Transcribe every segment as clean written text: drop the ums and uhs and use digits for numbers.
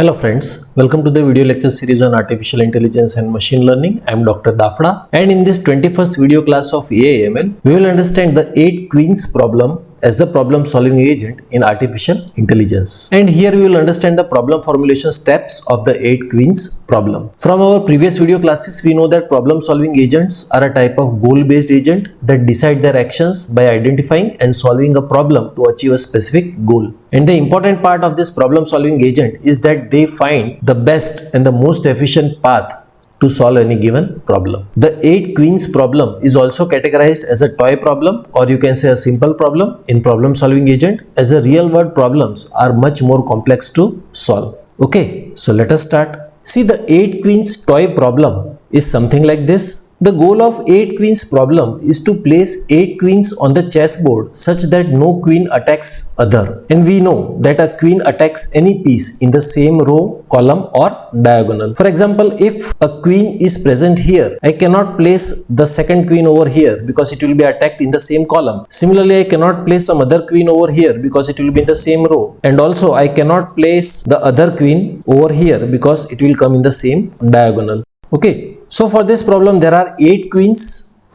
Hello friends, welcome to the video lecture series on artificial intelligence and machine learning. I am Dr. Dafda, and in this 21st video class of AI/ML, we will understand the 8 queens problem as the problem solving agent in artificial intelligence. And here we will understand the problem formulation steps of the 8 queens problem. From our previous video classes, we know that problem solving agents are a type of goal based agent that decide their actions by identifying and solving a problem to achieve a specific goal. And the important part of this problem solving agent is that they find the best and the most efficient path to solve any given problem. The 8 queens problem is also categorized as a toy problem, or you can say a simple problem in problem solving agent, as the real world problems are much more complex to solve. Okay, so let us start. See, the 8 queens toy problem is something like this. The goal of 8 queens problem is to place 8 queens on the chessboard such that no queen attacks other. And we know that a queen attacks any piece in the same row, column or diagonal. For example, if a queen is present here, I cannot place the second queen over here because it will be attacked in the same column. Similarly, I cannot place some other queen over here because it will be in the same row. And also I cannot place the other queen over here because it will come in the same diagonal. Okay. So for this problem, there are 8 queens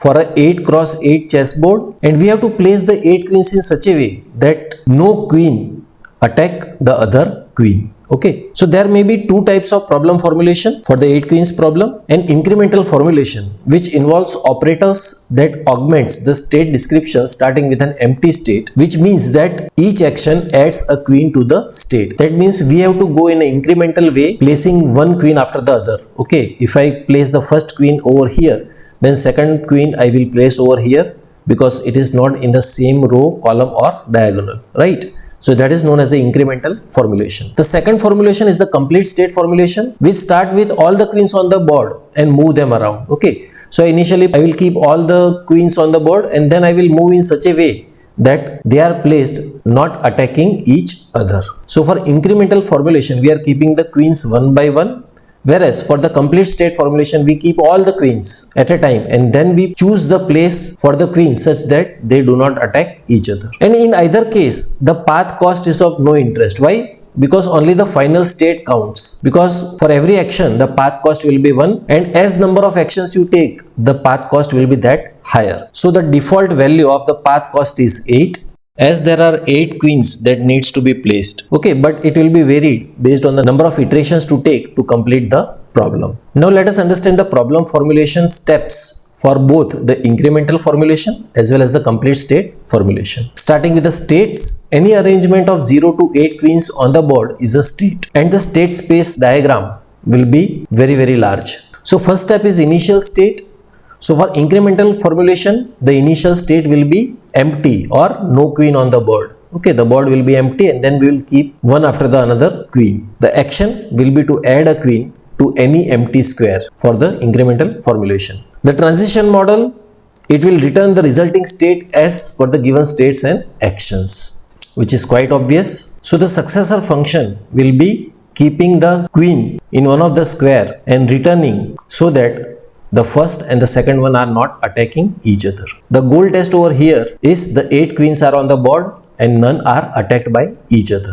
for a 8 cross 8 chessboard, and we have to place the 8 queens in such a way that no queen attack the other queen. Okay, so there may be 2 types of problem formulation for the 8 queens problem: an incremental formulation, which involves operators that augments the state description starting with an empty state, which means that each action adds a queen to the state. That means we have to go in an incremental way, placing one queen after the other. Okay, if I place the first queen over here, then second queen I will place over here because it is not in the same row, column or diagonal, right? So that is known as the incremental formulation. The second formulation is the complete state formulation, which start with all the queens on the board and move them around. Okay, so initially I will keep all the queens on the board and then I will move in such a way that they are placed not attacking each other. So for incremental formulation, we are keeping the queens one by one, whereas for the complete state formulation, we keep all the queens at a time and then we choose the place for the queens such that they do not attack each other. And in either case, the path cost is of no interest. Why? Because only the final state counts. Because for every action, the path cost will be 1, and as number of actions you take, the path cost will be that higher. So the default value of the path cost is 8. As there are 8 queens that needs to be placed. Okay, but it will be varied based on the number of iterations to take to complete the problem. Now let us understand the problem formulation steps for both the incremental formulation as well as the complete state formulation. Starting with the states, any arrangement of 0 to 8 queens on the board is a state, and the state space diagram will be very large. So first step is initial state. So for incremental formulation, the initial state will be empty or no queen on the board. Okay, the board will be empty and then we will keep one after the another queen. The action will be to add a queen to any empty square for the incremental formulation. The transition model, it will return the resulting state as per the given states and actions, which is quite obvious. So the successor function will be keeping the queen in one of the square and returning so that the first and the second one are not attacking each other. The goal test over here is the 8 queens are on the board and none are attacked by each other.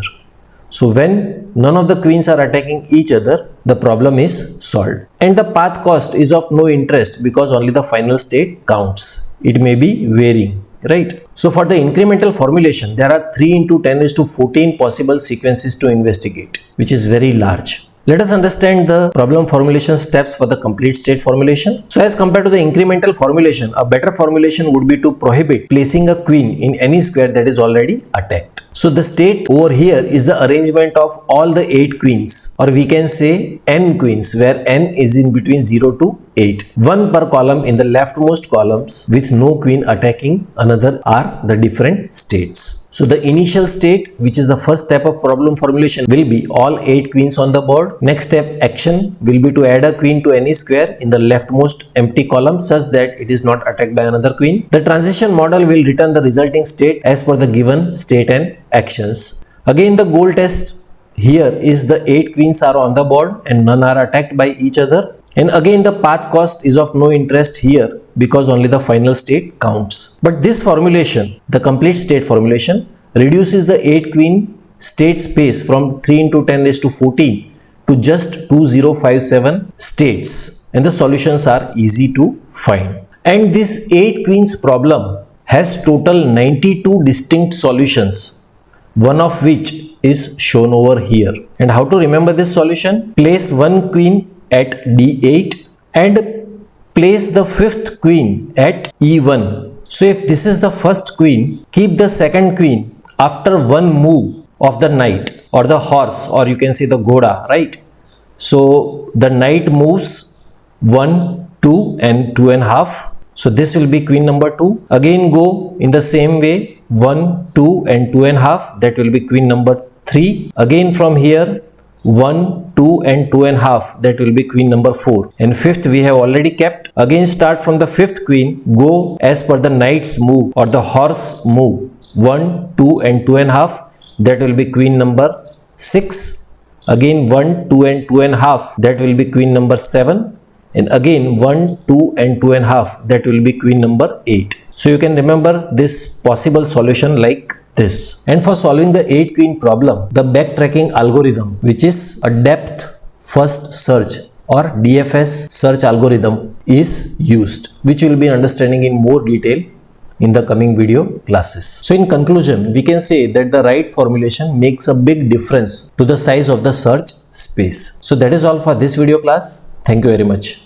So when none of the queens are attacking each other, the problem is solved. And the path cost is of no interest because only the final state counts. It may be varying, right? So for the incremental formulation, there are 3 into 10 raised to 14 possible sequences to investigate, which is very large. Let us understand the problem formulation steps for the complete state formulation. So as compared to the incremental formulation, a better formulation would be to prohibit placing a queen in any square that is already attacked. So the state over here is the arrangement of all the 8 queens, or we can say n queens, where n is in between 0 to 8. One per column in the leftmost columns with no queen attacking another are the different states. So the initial state, which is the first step of problem formulation, will be all 8 queens on the board. Next step, action, will be to add a queen to any square in the leftmost empty column such that it is not attacked by another queen. The transition model will return the resulting state as per the given state and actions. Again, the goal test here is the 8 queens are on the board and none are attacked by each other. And again, the path cost is of no interest here because only the final state counts. But this formulation, the complete state formulation, reduces the 8 queen state space from 3 into 10 raised to 14 to just 2057 states, and the solutions are easy to find. And this 8 queens problem has total 92 distinct solutions, one of which is shown over here. And how to remember this solution? Place one queen at d8 and place the fifth queen at e1. So if this is the first queen, keep the second queen after one move of the knight or the horse, or you can say the ghoda, right? So the knight moves 1, 2 and 2.5. So this will be queen number 2. Again go in the same way, 1, 2 and 2.5. That will be queen number 3. Again from here, 1, 2 and 2.5. That will be queen number 4. And fifth we have already kept. Again start from the fifth queen. Go as per the knight's move or the horse move. 1, 2 and 2.5. That will be queen number 6. Again 1, 2 and 2.5. That will be queen number 7. And again 1, 2 and 2.5. That will be queen number 8. So you can remember this possible solution like this. And for solving the 8 queen problem, the backtracking algorithm, which is a depth first search or DFS search algorithm, is used, which you will be understanding in more detail in the coming video classes. So in conclusion, we can say that the right formulation makes a big difference to the size of the search space. So that is all for this video class. Thank you very much.